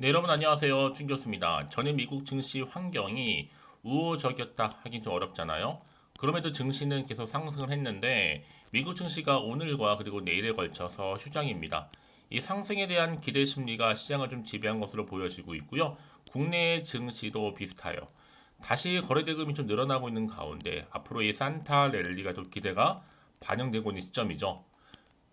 네, 여러분 안녕하세요. 준 교수입니다. 전에 미국 증시 환경이 우호적이었다 하긴 좀 어렵잖아요. 그럼에도 증시는 계속 상승을 했는데 미국 증시가 오늘과 그리고 내일에 걸쳐서 휴장입니다. 이 상승에 대한 기대 심리가 시장을 좀 지배한 것으로 보여지고 있고요. 국내 증시도 비슷해요. 다시 거래 대금이 좀 늘어나고 있는 가운데 앞으로 이 산타 랠리가 좀 기대가 반영되고 있는 시점이죠.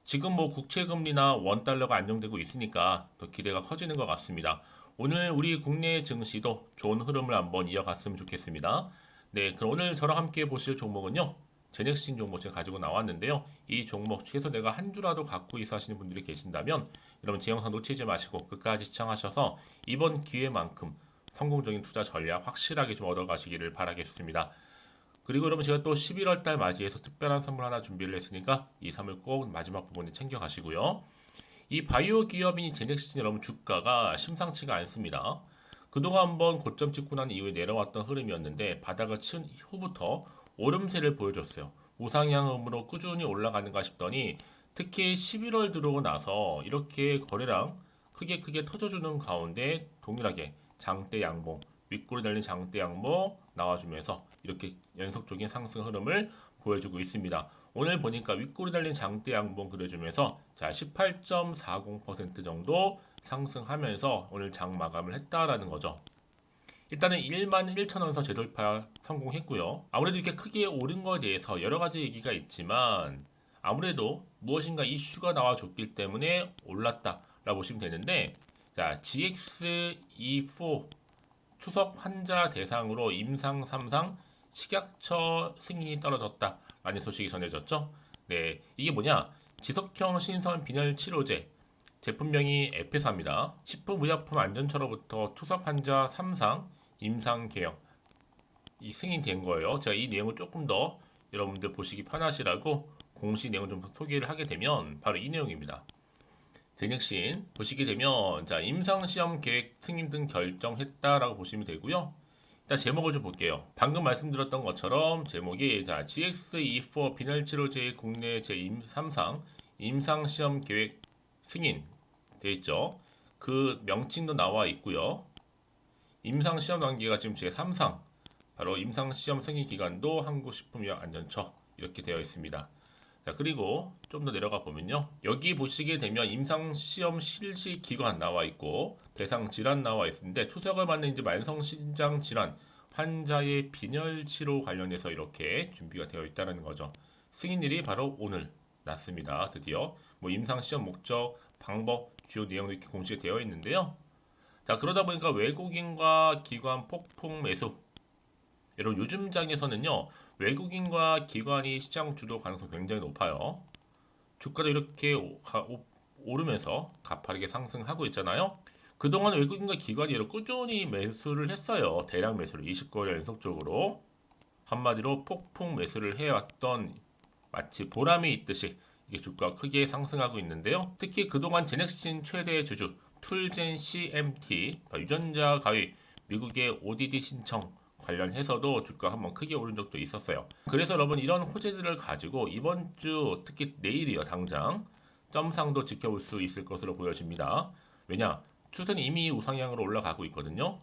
지금 뭐 국채 금리나 원 달러가 안정되고 있으니까 더 기대가 커지는 것 같습니다. 오늘 우리 국내 증시도 좋은 흐름을 한번 이어갔으면 좋겠습니다. 네, 그럼 오늘 저랑 함께 보실 종목은요. 제넥신 종목 제가 가지고 나왔는데요. 이 종목 최소 내가 한 주라도 갖고 있어 하시는 분들이 계신다면 여러분 제 영상 놓치지 마시고 끝까지 시청하셔서 이번 기회만큼 성공적인 투자 전략 확실하게 좀 얻어가시기를 바라겠습니다. 그리고 여러분 제가 또 11월 달 맞이해서 특별한 선물 하나 준비를 했으니까 이 선물 꼭 마지막 부분에 챙겨 가시고요. 이 바이오 기업인 제넥시진 여러분 주가가 심상치가 않습니다. 그동안 한번 고점 찍고 난 이후에 내려왔던 흐름이었는데 바닥을 친 후부터 오름세를 보여줬어요. 우상향음으로 꾸준히 올라가는가 싶더니 특히 11월 들어오고 나서 이렇게 거래량 크게 터져주는 가운데 동일하게 장대 양봉 윗골이 달린 장대 양봉 나와주면서 이렇게 연속적인 상승 흐름을 보여주고 있습니다. 오늘 보니까 윗골이 달린 장대 양봉 그려주면서 자 18.40% 정도 상승하면서 오늘 장 마감을 했다라는 거죠. 일단은 11,000원선 재돌파 성공했고요. 아무래도 이렇게 크게 오른 거에 대해서 여러 가지 얘기가 있지만 아무래도 무엇인가 이슈가 나와줬기 때문에 올랐다라고 보시면 되는데 자 GX24 추석 환자 대상으로 임상 3상 식약처 승인이 떨어졌다라는 소식이 전해졌죠. 네, 이게 뭐냐? 지속형 신선 빈혈 치료제 제품명이 에페사입니다. 식품의약품 안전처로부터 추석 환자 3상 임상 개혁 이 승인된 거예요. 제가 이 내용을 조금 더 여러분들 보시기 편하시라고 공식 내용을 좀 소개를 하게 되면 바로 이 내용입니다. 제넥신 보시게 되면 자 임상시험 계획 승인 등 결정했다라고 보시면 되고요. 일단 제목을 좀 볼게요. 방금 말씀드렸던 것처럼 제목이 자 GX24 빈혈 치료제 국내 제3상 임상시험 계획 승인 돼 있죠. 그 명칭도 나와 있고요. 임상시험 단계가 지금 제3상 바로 임상시험 승인 기관도 한국식품의약안전처 이렇게 되어 있습니다. 자, 그리고 좀 더 내려가 보면요. 여기 보시게 되면 임상시험 실시 기관 나와 있고 대상 질환 나와 있는데 투석을 받는 이제 만성신장 질환 환자의 빈혈 치료 관련해서 이렇게 준비가 되어 있다는 거죠. 승인일이 바로 오늘 났습니다. 드디어 뭐 임상시험 목적, 방법, 주요 내용도 이렇게 공시가 되어 있는데요. 자, 그러다 보니까 외국인과 기관 폭풍 매수 여러분 요즘 장에서는요 외국인과 기관이 시장 주도 가능성이 굉장히 높아요. 주가도 이렇게 오르면서 가파르게 상승하고 있잖아요. 그동안 외국인과 기관이 이렇게 꾸준히 매수를 했어요. 대량 매수를 20거래 연속적으로 한마디로 폭풍 매수를 해왔던 마치 보람이 있듯이 이게 주가가 크게 상승하고 있는데요. 특히 그동안 제넥신 최대 주주 툴젠 CMT 유전자 가위 미국의 ODD 신청 관련해서도 주가 한번 크게 오른 적도 있었어요. 그래서 여러분 이런 호재들을 가지고 이번 주 특히 내일이요 당장 점상도 지켜볼 수 있을 것으로 보여집니다. 왜냐? 추세는 이미 우상향으로 올라가고 있거든요.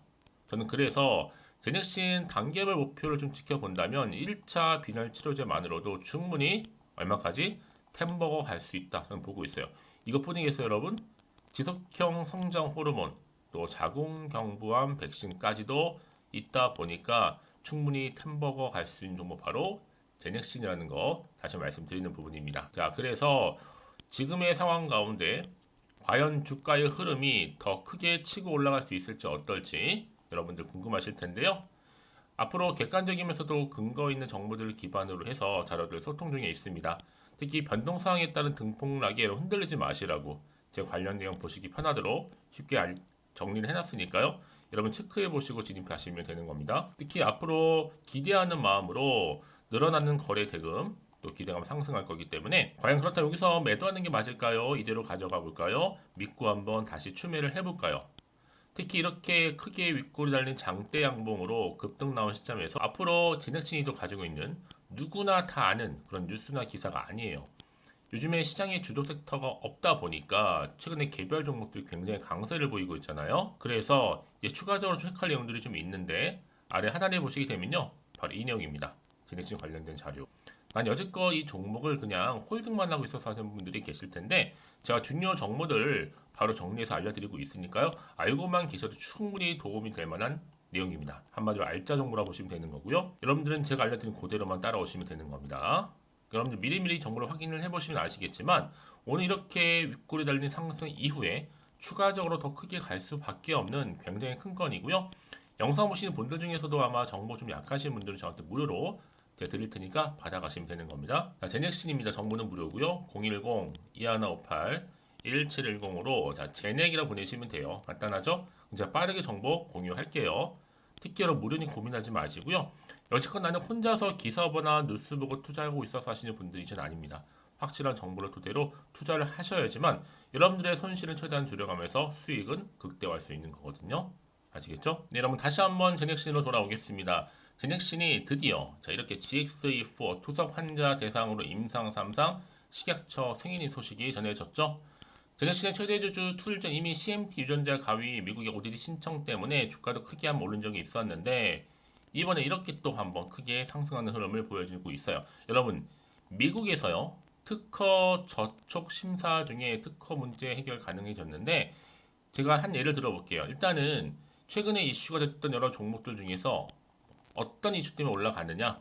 저는 그래서 제넥신 단계별 목표를 좀 지켜본다면 1차 빈혈 치료제만으로도 충분히 얼마까지 템버거 갈 수 있다 저는 보고 있어요. 이것뿐이겠어요 여러분? 지속형 성장 호르몬 또 자궁경부암 백신까지도 있다 보니까 충분히 템버거 갈 수 있는 종목 바로 제넥신이라는 거 다시 말씀드리는 부분입니다. 자, 그래서 지금의 상황 가운데 과연 주가의 흐름이 더 크게 치고 올라갈 수 있을지 어떨지 여러분들 궁금하실 텐데요. 앞으로 객관적이면서도 근거 있는 정보들을 기반으로 해서 자료들 소통 중에 있습니다. 특히 변동 사항에 따른 등폭락에 흔들리지 마시라고 제 관련 내용 보시기 편하도록 쉽게 정리를 해놨으니까요. 여러분 체크해 보시고 진입하시면 되는 겁니다. 특히 앞으로 기대하는 마음으로 늘어나는 거래 대금 또 기대감 상승할 거기 때문에 과연 그렇다면 여기서 매도하는 게 맞을까요? 이대로 가져가 볼까요? 믿고 한번 다시 추매를 해볼까요? 특히 이렇게 크게 윗골이 달린 장대 양봉으로 급등 나온 시점에서 앞으로 제넥신이도 가지고 있는 누구나 다 아는 그런 뉴스나 기사가 아니에요. 요즘에 시장에 주도 섹터가 없다 보니까 최근에 개별 종목들이 굉장히 강세를 보이고 있잖아요. 그래서 이제 추가적으로 체크할 내용들이 좀 있는데 아래 하단에 보시게 되면요. 바로 이 내용입니다. 제네시스 관련된 자료. 난 여지껏 이 종목을 그냥 홀딩만 하고 있어서 하시는 분들이 계실 텐데 제가 중요 정보들을 바로 정리해서 알려드리고 있으니까요. 알고만 계셔도 충분히 도움이 될 만한 내용입니다. 한마디로 알짜 정보라 보시면 되는 거고요. 여러분들은 제가 알려드린 그대로만 따라오시면 되는 겁니다. 여러분들 미리미리 정보를 확인을 해보시면 아시겠지만 오늘 이렇게 윗골이 달린 상승 이후에 추가적으로 더 크게 갈 수밖에 없는 굉장히 큰 건이고요. 영상 보시는 분들 중에서도 아마 정보 좀 약하신 분들은 저한테 무료로 제가 드릴 테니까 받아가시면 되는 겁니다. 자, 제넥신입니다. 정보는 무료고요. 010-2158-1710으로 자, 제넥이라고 보내시면 돼요. 간단하죠? 이제 빠르게 정보 공유할게요. 특히로 무료니 고민하지 마시고요. 여지껏 나는 혼자서 기사 보나 뉴스 보고 투자하고 있어서 하시는 분들이 전 아닙니다. 확실한 정보를 토대로 투자를 하셔야지만 여러분들의 손실은 최대한 줄여가면서 수익은 극대화할 수 있는 거거든요. 아시겠죠? 네, 여러분 다시 한번 제넥신으로 돌아오겠습니다. 제넥신이 드디어 자 이렇게 GX4 투석 환자 대상으로 임상 3상 식약처 승인인 소식이 전해졌죠. 제넥신의 최대 주주 툴전 이미 CMT 유전자 가위 미국의 ODD 신청 때문에 주가도 크게 한번 오른 적이 있었는데 이번에 이렇게 또 한번 크게 상승하는 흐름을 보여주고 있어요. 여러분 미국에서요 특허 저촉 심사 중에 특허 문제 해결 가능해졌는데 제가 한 예를 들어볼게요. 일단은 최근에 이슈가 됐던 여러 종목들 중에서 어떤 이슈 때문에 올라가느냐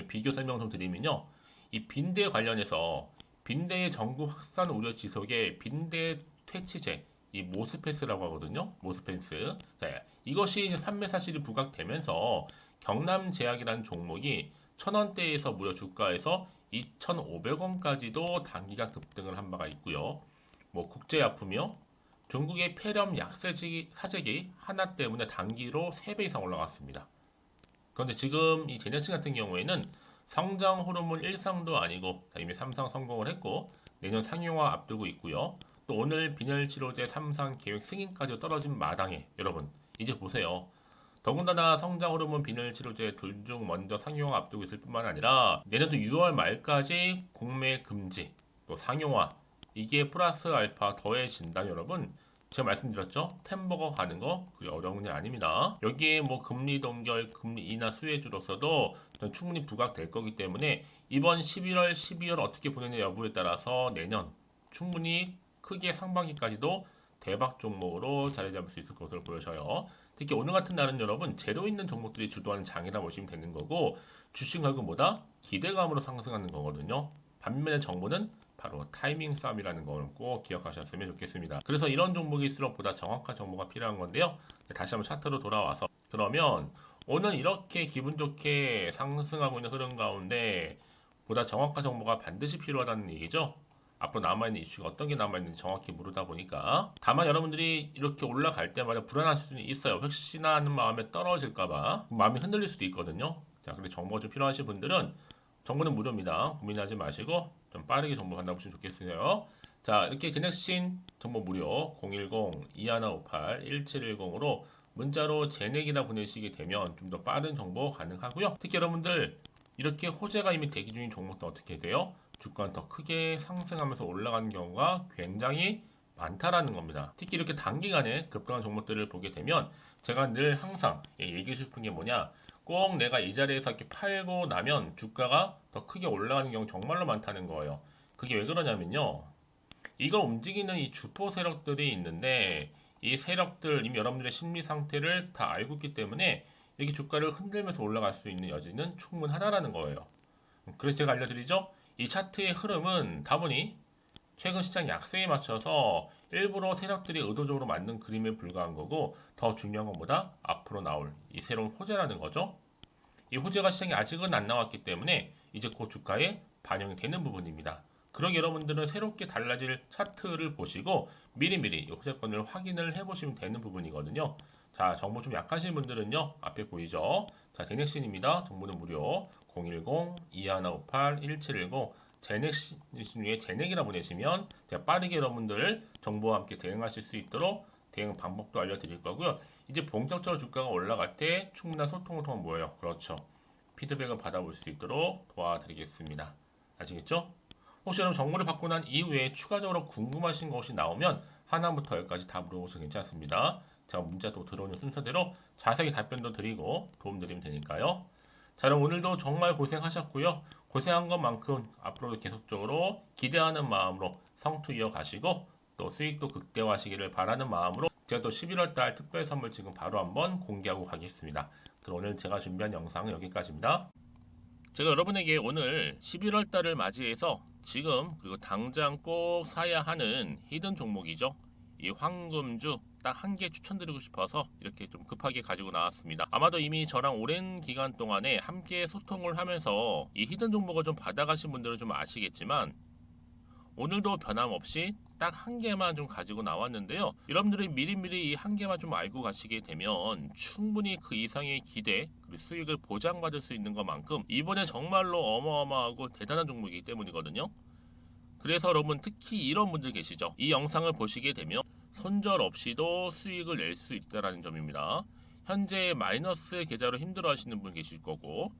비교 설명 좀 드리면요. 이 빈대 관련해서 빈대의 전국 확산 우려 지속에 빈대 퇴치제 이 모스페스라고 하거든요. 모스페스. 자, 이것이 판매 사실이 부각되면서 경남제약이라는 종목이 1,000원대에서 무려 주가에서 2,500원까지도 단기간 급등을 한 바가 있고요. 뭐 국제약품이요. 중국의 폐렴 약세기 사재기 하나 때문에 단기로 3배 이상 올라갔습니다. 그런데 지금 이 제네시스 같은 경우에는 성장 호르몬 1상도 아니고 이미 3상 성공을 했고 내년 상용화 앞두고 있고요. 또 오늘 빈혈 치료제 3상 계획 승인까지 떨어진 마당에 여러분 이제 보세요. 더군다나 성장 호르몬 빈혈 치료제 둘 중 먼저 상용화 앞두고 있을 뿐만 아니라 내년도 6월 말까지 공매 금지 또 상용화 이게 플러스 알파 더해진다 여러분. 제가 말씀드렸죠? 템버거 가는 거 그리 어려운 게 아닙니다. 여기에 뭐 금리 동결, 금리 인하 수혜주로서도 충분히 부각될 거기 때문에 이번 11월, 12월 어떻게 보내냐 여부에 따라서 내년 충분히 크게 상반기까지도 대박 종목으로 자리 잡을 수 있을 것으로 보여져요. 특히 오늘 같은 날은 여러분 재료 있는 종목들이 주도하는 장이라 보시면 되는 거고 주식 가격보다 기대감으로 상승하는 거거든요. 반면에 정보는 바로 타이밍 싸움이라는 걸 꼭 기억하셨으면 좋겠습니다. 그래서 이런 종목일수록 보다 정확한 정보가 필요한 건데요. 다시 한번 차트로 돌아와서 그러면 오늘 이렇게 기분 좋게 상승하고 있는 흐름 가운데 보다 정확한 정보가 반드시 필요하다는 얘기죠. 앞으로 남아있는 이슈가 어떤 게 남아있는지 정확히 모르다 보니까 다만 여러분들이 이렇게 올라갈 때마다 불안할 수는 있어요. 혹시나 하는 마음에 떨어질까봐 마음이 흔들릴 수도 있거든요. 자, 그래 정보가 좀 필요하신 분들은 정보는 무료입니다. 고민하지 마시고 좀 빠르게 정보 받아보시면 좋겠어요. 자, 이렇게 제넥신 정보 무료 010-2158-1710으로 문자로 제넥이라 보내시게 되면 좀 더 빠른 정보 가능하고요. 특히 여러분들 이렇게 호재가 이미 대기 중인 종목도 어떻게 돼요? 주가는 더 크게 상승하면서 올라가는 경우가 굉장히 많다라는 겁니다. 특히 이렇게 단기간에 급등한 종목들을 보게 되면 제가 늘 항상 얘기해 싶은 게 뭐냐 꼭 내가 이 자리에서 이렇게 팔고 나면 주가가 더 크게 올라가는 경우 정말로 많다는 거예요. 그게 왜 그러냐면요. 이걸 움직이는 이 주포 세력들이 있는데 이 세력들 이미 여러분들의 심리 상태를 다 알고 있기 때문에 이게 주가를 흔들면서 올라갈 수 있는 여지는 충분하다라는 거예요. 그래서 제가 알려드리죠. 이 차트의 흐름은 다분히 최근 시장 약세에 맞춰서 일부러 세력들이 의도적으로 만든 그림에 불과한 거고 더 중요한 것보다 앞으로 나올 이 새로운 호재라는 거죠. 이 호재가 시장에 아직은 안 나왔기 때문에 이제 곧 주가에 반영이 되는 부분입니다. 그러기 여러분들은 새롭게 달라질 차트를 보시고 미리미리 이 호재권을 확인을 해보시면 되는 부분이거든요. 자, 정보 좀 약하신 분들은요. 앞에 보이죠? 자, 제넥신입니다. 정보는 무료 010-2158-1710 제넥신 중에 제넥이라 보내시면 제가 빠르게 여러분들 정보와 함께 대응하실 수 있도록 대응 방법도 알려드릴 거고요. 이제 본격적으로 주가가 올라갈 때 충분한 소통을 통한 뭐예요? 그렇죠. 피드백을 받아볼 수 있도록 도와드리겠습니다. 아시겠죠? 혹시 여러분 정보를 받고 난 이후에 추가적으로 궁금하신 것이 나오면 하나부터 열까지 다 물어보셔도 괜찮습니다. 제가 문자도 들어오는 순서대로 자세히 답변도 드리고 도움드리면 되니까요. 자, 그럼 오늘도 정말 고생하셨고요. 고생한 것만큼 앞으로도 계속적으로 기대하는 마음으로 성투 이어가시고 또 수익도 극대화하시기를 바라는 마음으로 제가 또 11월 달 특별 선물 지금 바로 한번 공개하고 가겠습니다. 그럼 오늘 제가 준비한 영상은 여기까지입니다. 제가 여러분에게 오늘 11월 달을 맞이해서 지금 그리고 당장 꼭 사야 하는 히든 종목이죠. 이 황금주 딱 한 개 추천드리고 싶어서 이렇게 좀 급하게 가지고 나왔습니다. 아마도 이미 저랑 오랜 기간 동안에 함께 소통을 하면서 이 히든 종목을 좀 받아가신 분들은 좀 아시겠지만 오늘도 변함없이 딱 한 개만 좀 가지고 나왔는데요. 여러분들이 미리미리 이 한 개만 좀 알고 가시게 되면 충분히 그 이상의 기대 그리고 수익을 보장받을 수 있는 것만큼 이번에 정말로 어마어마하고 대단한 종목이기 때문이거든요. 그래서 여러분 특히 이런 분들 계시죠. 이 영상을 보시게 되면 손절 없이도 수익을 낼 수 있다는 점입니다. 현재 마이너스 계좌로 힘들어 하시는 분 계실 거고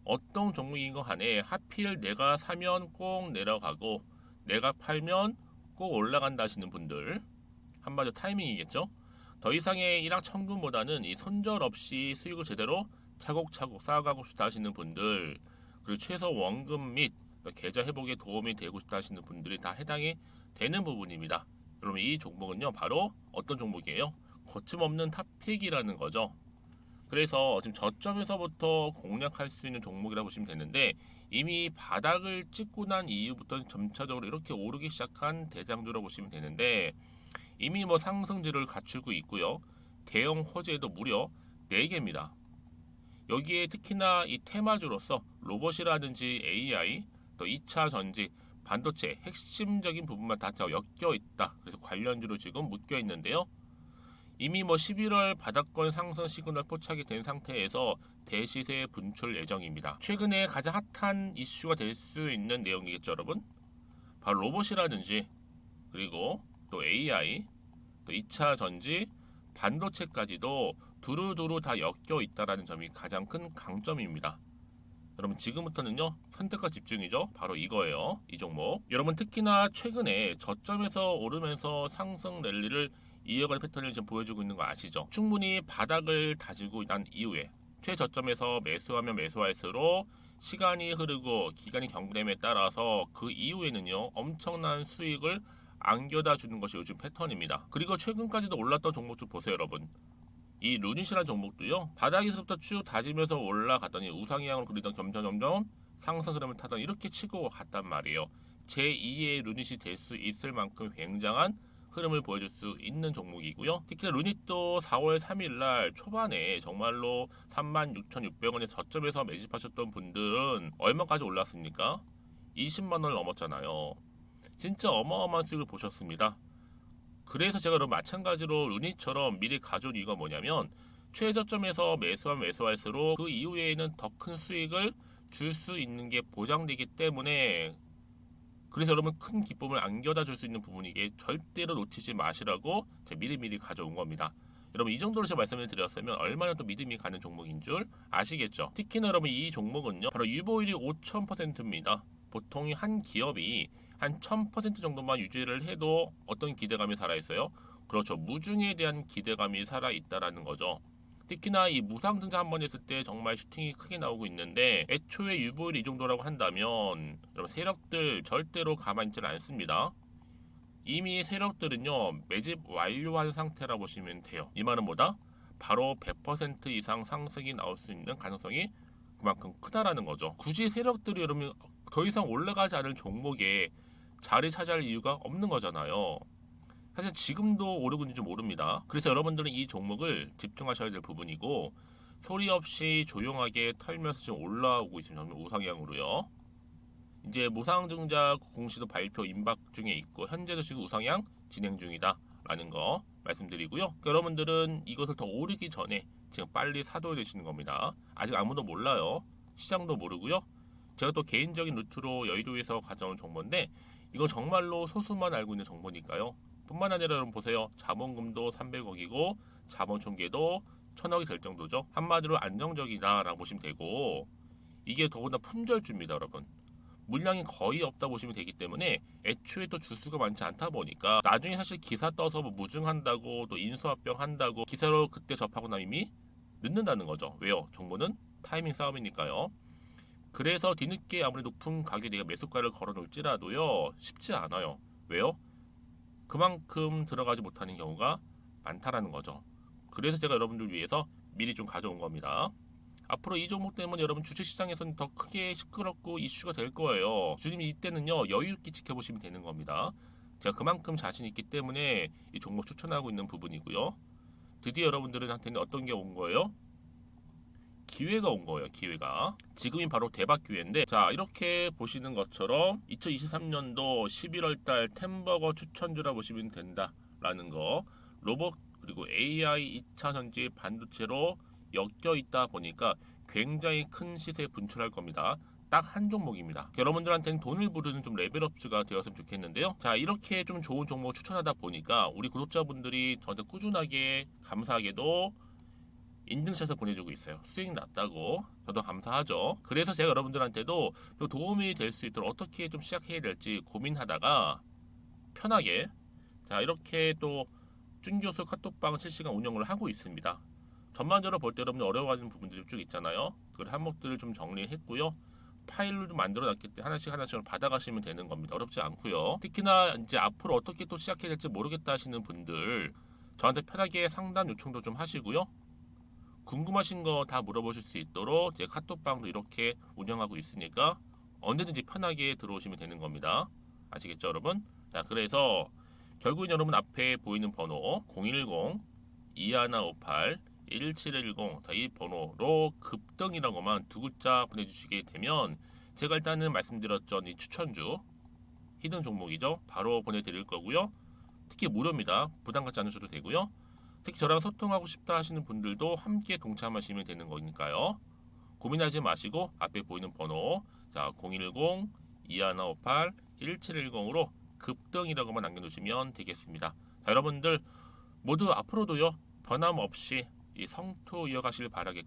어떤 종목인 거 간에 하필 내가 사면 꼭 내려가고 내가 팔면 꼭 올라간다 하시는 분들 한마디로 타이밍이겠죠. 더 이상의 일확천금보다는 이 손절 없이 수익을 제대로 차곡차곡 쌓아가고 싶다 하시는 분들 그리고 최소 원금 및 계좌 회복에 도움이 되고 싶다 하시는 분들이 다 해당이 되는 부분입니다. 여러분 이 종목은요 바로 어떤 종목이에요? 거침없는 탑픽이라는 거죠. 그래서 지금 저점에서부터 공략할 수 있는 종목이라고 보시면 되는데 이미 바닥을 찍고 난 이후부터 점차적으로 이렇게 오르기 시작한 대장주라고 보시면 되는데 이미 뭐 상승지를 갖추고 있고요. 대형 호재도 무려 4개입니다. 여기에 특히나 이 테마주로서 로봇이라든지 AI, 또 2차 전지, 반도체 핵심적인 부분만 다 엮여 있다. 그래서 관련주로 지금 묶여 있는데요. 이미 뭐 11월 바닥권 상승 시그널 포착이 된 상태에서 대시세 분출 예정입니다. 최근에 가장 핫한 이슈가 될 수 있는 내용이겠죠, 여러분? 바로 로봇이라든지 그리고 또 AI, 또 2차 전지, 반도체까지도 두루두루 다 엮여 있다는 점이 가장 큰 강점입니다. 여러분 지금부터는요 선택과 집중이죠. 바로 이거예요. 이 종목. 여러분 특히나 최근에 저점에서 오르면서 상승 랠리를 이어가는 패턴을 지금 보여주고 있는 거 아시죠? 충분히 바닥을 다지고 난 이후에 최저점에서 매수하면 매수할수록 시간이 흐르고 기간이 경과됨에 따라서 그 이후에는요 엄청난 수익을 안겨다 주는 것이 요즘 패턴입니다. 그리고 최근까지도 올랐던 종목 좀 보세요, 여러분. 이 루닛이라는 종목도요 바닥에서부터 쭉 다지면서 올라갔더니 우상향으로 그리던 점점 상승 흐름을 타던 이렇게 치고 갔단 말이에요. 제2의 루닛이 될 수 있을 만큼 굉장한 흐름을 보여줄 수 있는 종목이고요. 특히 루닛도 4월 3일날 초반에 정말로 36,600원의 저점에서 매집하셨던 분들은 얼마까지 올랐습니까? 20만원을 넘었잖아요. 진짜 어마어마한 수익을 보셨습니다. 그래서 제가 그럼 마찬가지로 루닛처럼 미리 가져온 이유가 뭐냐면 최저점에서 매수하면 매수할수록 그 이후에는 더 큰 수익을 줄 수 있는 게 보장되기 때문에 그래서 여러분 큰 기쁨을 안겨다 줄 수 있는 부분이기에 절대로 놓치지 마시라고 제가 미리미리 가져온 겁니다. 여러분 이 정도로 제가 말씀을 드렸으면 얼마나 또 믿음이 가는 종목인 줄 아시겠죠? 특히나 여러분 이 종목은요 바로 유보율이 5000%입니다. 보통 한 기업이 한 1000% 정도만 유지를 해도 어떤 기대감이 살아있어요? 그렇죠. 무중에 대한 기대감이 살아있다라는 거죠. 특히나 이 무상증자 한 번 했을 때 정말 슈팅이 크게 나오고 있는데 애초에 유보율이 이 정도라고 한다면 여러분 세력들 절대로 가만히 있지는 않습니다. 이미 세력들은요 매집 완료한 상태라 보시면 돼요. 이 말은 뭐다? 바로 100% 이상 상승이 나올 수 있는 가능성이 그만큼 크다라는 거죠. 굳이 세력들이 여러분 더 이상 올라가지 않을 종목에 자리 차지할 이유가 없는 거잖아요. 사실 지금도 오르고 있는지 모릅니다. 그래서 여러분들은 이 종목을 집중하셔야 될 부분이고 소리 없이 조용하게 털면서 지금 올라오고 있습니다. 우상향으로요. 이제 무상증자 공시도 발표 임박 중에 있고 현재도 지금 우상향 진행 중이다 라는 거 말씀드리고요. 그러니까 여러분들은 이것을 더 오르기 전에 지금 빨리 사둬야 되시는 겁니다. 아직 아무도 몰라요. 시장도 모르고요. 제가 또 개인적인 루트로 여의도에서 가져온 정보인데 이거 정말로 소수만 알고 있는 정보니까요. 뿐만 아니라 여러분 보세요. 자본금도 300억이고 자본 총계도 1000억이 될 정도죠. 한마디로 안정적이다라고 보시면 되고 이게 더군다나 품절주입니다, 여러분. 물량이 거의 없다 보시면 되기 때문에 애초에 또 주수가 많지 않다 보니까 나중에 사실 기사 떠서 뭐 무증한다고 또 인수합병 한다고 기사로 그때 접하고 나면 이미 늦는다는 거죠. 왜요? 정보는 타이밍 싸움이니까요. 그래서 뒤늦게 아무리 높은 가격에 내가 매수가를 걸어 놓을지라도요 쉽지 않아요. 왜요? 그만큼 들어가지 못하는 경우가 많다라는 거죠. 그래서 제가 여러분들 위해서 미리 좀 가져온 겁니다. 앞으로 이 종목 때문에 여러분 주식시장에서는 더 크게 시끄럽고 이슈가 될 거예요. 주님이 이때는요 여유 있게 지켜보시면 되는 겁니다. 제가 그만큼 자신 있기 때문에 이 종목 추천하고 있는 부분이고요. 드디어 여러분들한테는 어떤 게 온 거예요? 기회가 온 거예요. 기회가. 지금이 바로 대박 기회인데 자 이렇게 보시는 것처럼 2023년도 11월 달 템버거 추천주라 보시면 된다라는 거. 로봇 그리고 AI 2차 전지 반도체로 엮여 있다 보니까 굉장히 큰 시세 분출할 겁니다. 딱 한 종목입니다. 여러분들한테는 돈을 부르는 좀 레벨업주가 되었으면 좋겠는데요. 자 이렇게 좀 좋은 종목 추천하다 보니까 우리 구독자분들이 저한테 꾸준하게 감사하게도 인증샷을 보내주고 있어요. 수익 났다고. 저도 감사하죠. 그래서 제가 여러분들한테도 또 도움이 될 수 있도록 어떻게 좀 시작해야 될지 고민하다가 편하게 자 이렇게 또 준교수 카톡방 실시간 운영을 하고 있습니다. 전반적으로 볼 때 여러분들 어려워하는 부분들이 쭉 있잖아요. 그 항목들을 좀 정리했고요. 파일을 좀 만들어 놨기 때문에 하나씩 받아가시면 되는 겁니다. 어렵지 않고요. 특히나 이제 앞으로 어떻게 또 시작해야 될지 모르겠다 하시는 분들 저한테 편하게 상담 요청도 좀 하시고요. 궁금하신 거 다 물어보실 수 있도록 제 카톡방도 이렇게 운영하고 있으니까 언제든지 편하게 들어오시면 되는 겁니다. 아시겠죠, 여러분? 자, 그래서 결국엔 여러분 앞에 보이는 번호 010-2158-1710 자, 이 번호로 급등이라고만 두 글자 보내주시게 되면 제가 일단은 말씀드렸던 이 추천주 히든 종목이죠. 바로 보내드릴 거고요. 특히 무료입니다. 부담 갖지 않으셔도 되고요. 특히 저랑 소통하고 싶다 하시는 분들도 함께 동참하시면 되는 거니까요. 고민하지 마시고 앞에 보이는 번호 자 010-2158-1710으로 급등이라고만 남겨놓으시면 되겠습니다. 자, 여러분들 모두 앞으로도요 변함없이 이 성투 이어가시길 바라겠고